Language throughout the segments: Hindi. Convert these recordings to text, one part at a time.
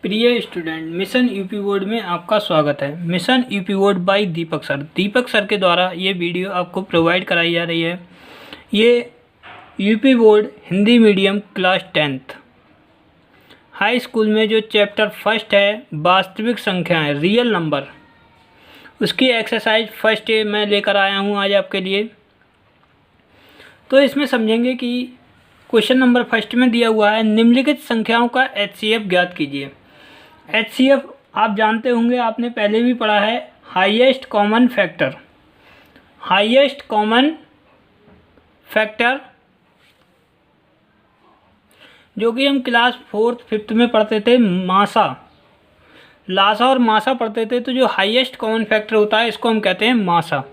प्रिय स्टूडेंट, मिशन यूपी बोर्ड में आपका स्वागत है। मिशन यूपी बोर्ड बाय दीपक सर। दीपक सर के द्वारा ये वीडियो आपको प्रोवाइड कराई जा रही है। ये UP board Hindi medium class 10th high school में जो चैप्टर फर्स्ट है वास्तविक संख्याएं रियल नंबर, उसकी एक्सरसाइज फर्स्ट मैं लेकर आया हूँ आज आपके लिए। तो इसमें समझेंगे कि क्वेश्चन नंबर फर्स्ट में दिया हुआ है निम्नलिखित संख्याओं का HCF ज्ञात कीजिए। HCF आप जानते होंगे, आपने पहले भी पढ़ा है, highest common factor. Highest common factor जो कि हम क्लास 4th 5th में पढ़ते थे, मासा, लासा और मासा पढ़ते थे। तो जो हाईएस्ट कॉमन फैक्टर होता है इसको हम कहते हैं मासा।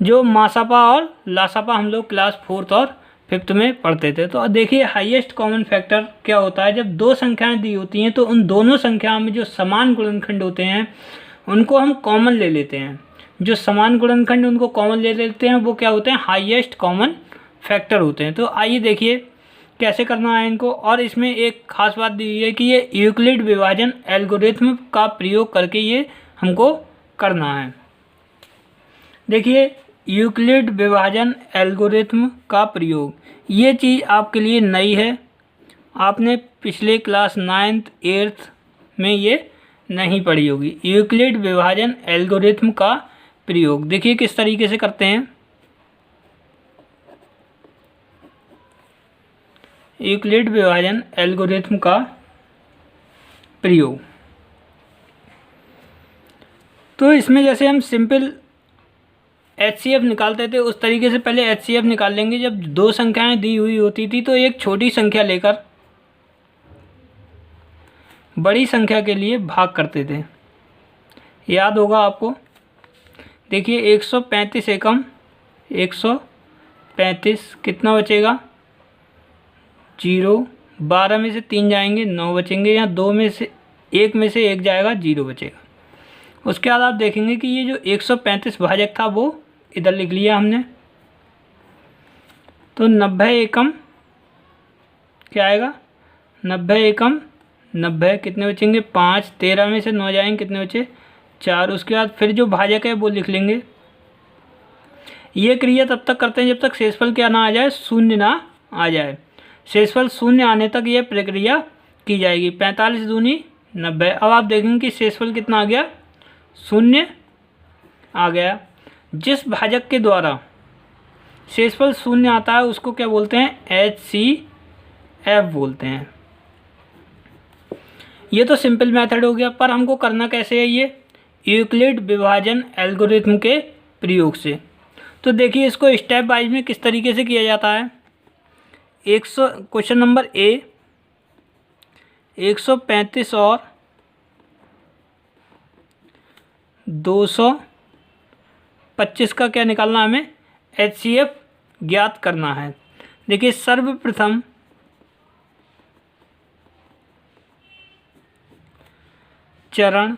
जो मासापा और लासापा हम लोग क्लास 4th और 5th में पढ़ते थे। तो देखिए हाईएस्ट कॉमन फैक्टर क्या होता है। जब दो संख्याएं दी होती हैं तो उन दोनों संख्याओं में जो समान गुणनखंड होते हैं उनको हम कॉमन ले लेते हैं। जो समान गुणनखंड उनको कॉमन ले लेते हैं वो क्या होते हैं, हाईएस्ट कॉमन फैक्टर होते हैं। तो आइए देखिए कैसे करना है इनको। और इसमें एक खास बात दी हुई है कि ये यूक्लिड विभाजन एल्गोरिथम का प्रयोग करके ये हमको करना है। देखिए यूक्लिड विभाजन एल्गोरिथम का प्रयोग, ये चीज़ आपके लिए नई है। आपने पिछले क्लास 9th 8th में ये नहीं पढ़ी होगी। यूक्लिड विभाजन एल्गोरिथम का प्रयोग देखिए किस तरीके से करते हैं। यूक्लिड विभाजन एल्गोरिथम का प्रयोग, तो इसमें जैसे हम सिंपल HCF निकालते थे उस तरीके से पहले HCF निकाल लेंगे। जब दो संख्याएं दी हुई होती थी तो एक छोटी संख्या लेकर बड़ी संख्या के लिए भाग करते थे, याद होगा आपको। देखिए 135 एकम 135 कितना बचेगा, 0। 12 में से 3 जाएंगे 9 बचेंगे, या 2 में से 1 में से 1 जाएगा 0 बचेगा। उसके बाद आप देखेंगे कि ये जो 135 भाजक था वो इधर लिख लिया हमने। तो 90 एकम क्या आएगा, 90 एकम 90 कितने बचेंगे 5। 13 में से 9 जाएंगे कितने बचे 4। उसके बाद फिर जो भाजक है वो लिख लेंगे। ये क्रिया तब तक करते हैं जब तक शेषफल क्या ना आ जाए, शून्य ना आ जाए। शेषफल शून्य आने तक ये प्रक्रिया की जाएगी। 45 दूनी 90। अब आप देखेंगे कि शेषफल कितना आ गया, शून्य आ गया। जिस भाजक के द्वारा शेषफल शून्य आता है उसको क्या बोलते हैं, HCF बोलते हैं। ये तो सिंपल मेथड हो गया, पर हमको करना कैसे है ये यूक्लिड विभाजन एल्गोरिथम के प्रयोग से। तो देखिए इसको स्टेप वाइज में किस तरीके से किया जाता है। क्वेश्चन नंबर A 135 और 225 का क्या निकालना, हमें HCF ज्ञात करना है। देखिए सर्वप्रथम चरण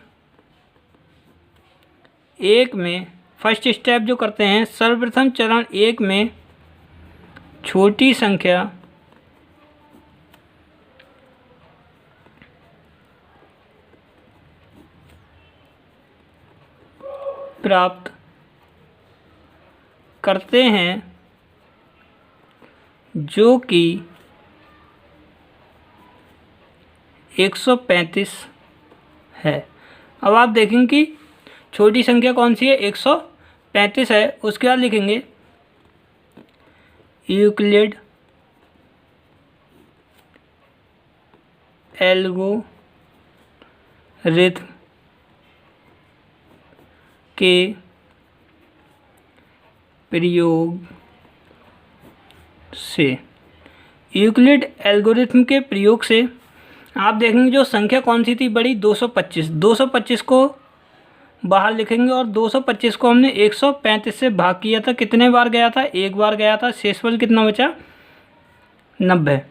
1 में फर्स्ट स्टेप जो करते हैं, सर्वप्रथम चरण 1 में छोटी संख्या प्राप्त करते हैं जो कि 135 है। अब आप देखेंगे कि छोटी संख्या कौन सी है, 135 है। उसके बाद लिखेंगे यूक्लिड एल्गोरिथम के प्रयोग से, यूक्लिड एल्गोरिथम के प्रयोग से आप देखेंगे जो संख्या कौन सी थी बड़ी, 225। 225 को बाहर लिखेंगे और 225 को हमने 135 से भाग किया था। कितने बार गया था, एक बार गया था। शेषफल कितना बचा, 90।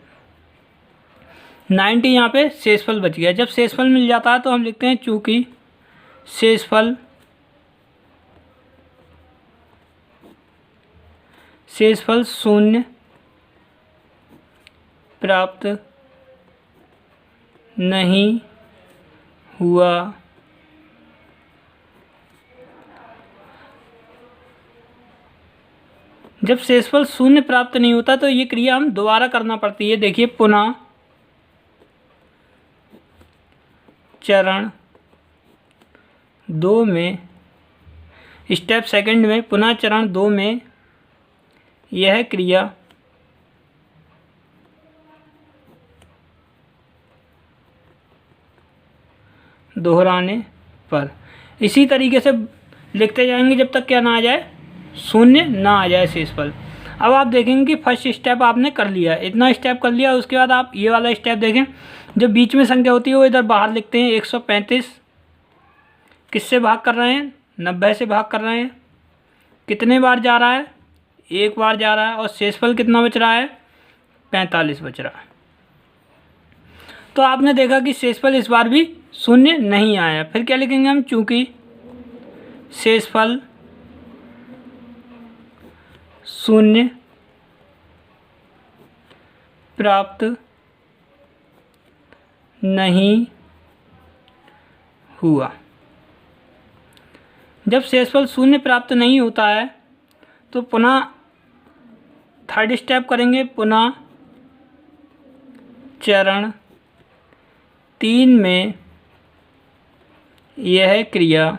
90 यहाँ पे शेषफल बच गया। जब शेषफल मिल जाता है तो हम लिखते हैं चूँकि शेषफल शून्य प्राप्त नहीं हुआ। जब शेषफल शून्य प्राप्त नहीं होता तो ये क्रिया हम दोबारा करना पड़ती है। देखिए, पुनः चरण 2 में, स्टेप सेकंड में, पुनः चरण 2 में यह क्रिया दोहराने पर इसी तरीके से लिखते जाएंगे जब तक क्या ना आ जाए, शून्य ना आ जाए शेषफल। अब आप देखेंगे कि फर्स्ट स्टेप आपने कर लिया, इतना स्टेप कर लिया। उसके बाद आप ये वाला स्टेप देखें, जो बीच में संख्या होती है वो इधर बाहर लिखते हैं। 135 किससे भाग कर रहे हैं? 90 से भाग कर रहे हैं। कितने बार जा रहा है? एक बार जा रहा है। और शेषफल कितना बच रहा है? 45 बच रहा है। तो आपने देखा कि शेषफल इस बार भी शून्य नहीं आया। फिर क्या लिखेंगे हम? चूंकि शेषफल शून्य प्राप्त नहीं हुआ। जब शेषफल शून्य प्राप्त नहीं होता है तो पुनः थर्ड स्टेप करेंगे। पुनः चरण 3 में यह क्रिया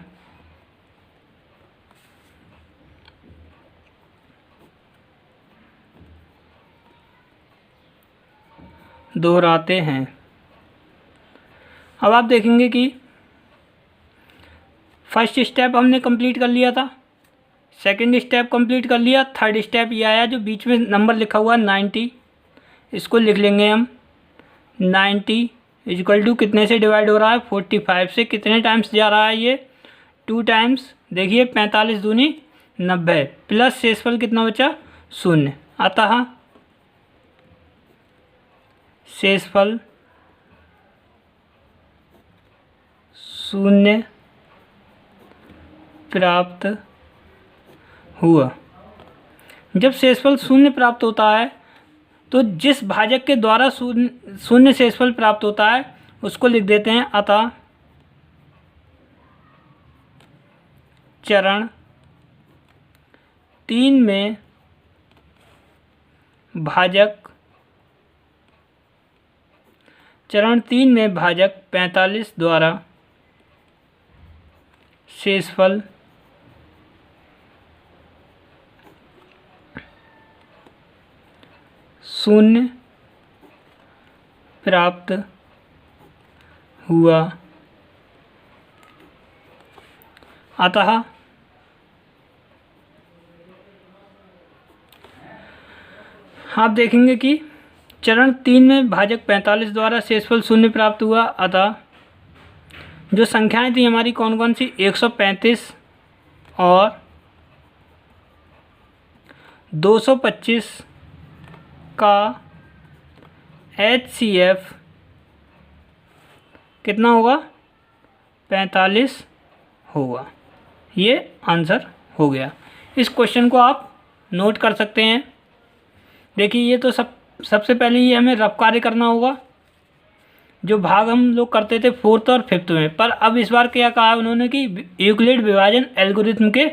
दोहराते हैं। अब आप देखेंगे कि फर्स्ट स्टेप हमने कंप्लीट कर लिया था, सेकंड स्टेप कंप्लीट कर लिया, थर्ड स्टेप ये आया जो बीच में नंबर लिखा हुआ 90, इसको लिख लेंगे हम। 90 इक्वल टू कितने से डिवाइड हो रहा है? 45 से। कितने टाइम्स जा रहा है ये? 2 टाइम्स। देखिए 45 दूनी 90 प्लस शेषफल कितना बचा? शून्य। अतः शेषफल शून्य प्राप्त हुआ। जब शेषफल शून्य प्राप्त होता है तो जिस भाजक के द्वारा शून्य शेषफल प्राप्त होता है उसको लिख देते हैं। अतः चरण 3 में भाजक 45 द्वारा शेषफल शून्य प्राप्त हुआ। अतः आप देखेंगे कि चरण 3 में भाजक 45 द्वारा शेषफल शून्य प्राप्त हुआ। अतः जो संख्याएं थी हमारी कौन कौन सी? 135 और 225 का HCF कितना होगा? 45 होगा। ये आंसर हो गया। इस क्वेश्चन को आप नोट कर सकते हैं। देखिए, ये तो सबसे पहले ये हमें रफ कार्य करना होगा, जो भाग हम लोग करते थे 4th और 5th में। पर अब इस बार क्या कहा उन्होंने कि यूक्लिड विभाजन एल्गोरिथम के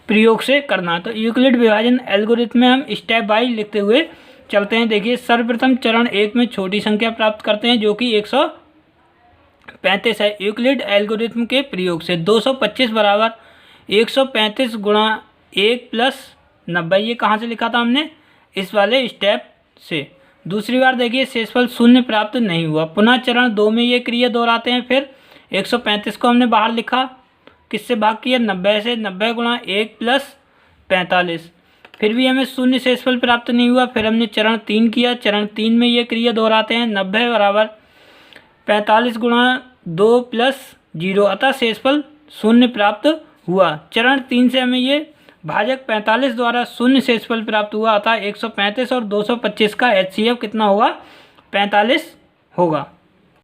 प्रयोग से करना। तो यूक्लिड विभाजन एल्गोरिथम में हम स्टेप बाय लिखते हुए चलते हैं। देखिए, सर्वप्रथम चरण 1 में छोटी संख्या प्राप्त करते हैं जो कि 135 है। यूक्लिड एल्गोरिथम के प्रयोग से 225 बराबर 135 गुणा 1 प्लस 90। ये कहाँ से लिखा था हमने? इस वाले स्टेप से। दूसरी बार देखिए, शेषफल शून्य प्राप्त नहीं हुआ। पुनः चरण 2 में ये क्रिया दोहराते हैं। फिर 135 को हमने बाहर लिखा, किससे भाग किया? 90 से। 90 गुणा 1 प्लस 45, फिर भी हमें शून्य शेषफल प्राप्त नहीं हुआ। फिर हमने चरण 3 किया। चरण 3 में ये क्रिया दोहराते हैं। 90 बराबर 45 गुणा 2 प्लस 0, अतः शेषफल शून्य प्राप्त हुआ। चरण 3 से हमें ये भाजक 45 द्वारा शून्य शेषफल प्राप्त हुआ। अतः 135 और 225 का HCF कितना होगा? 45 होगा।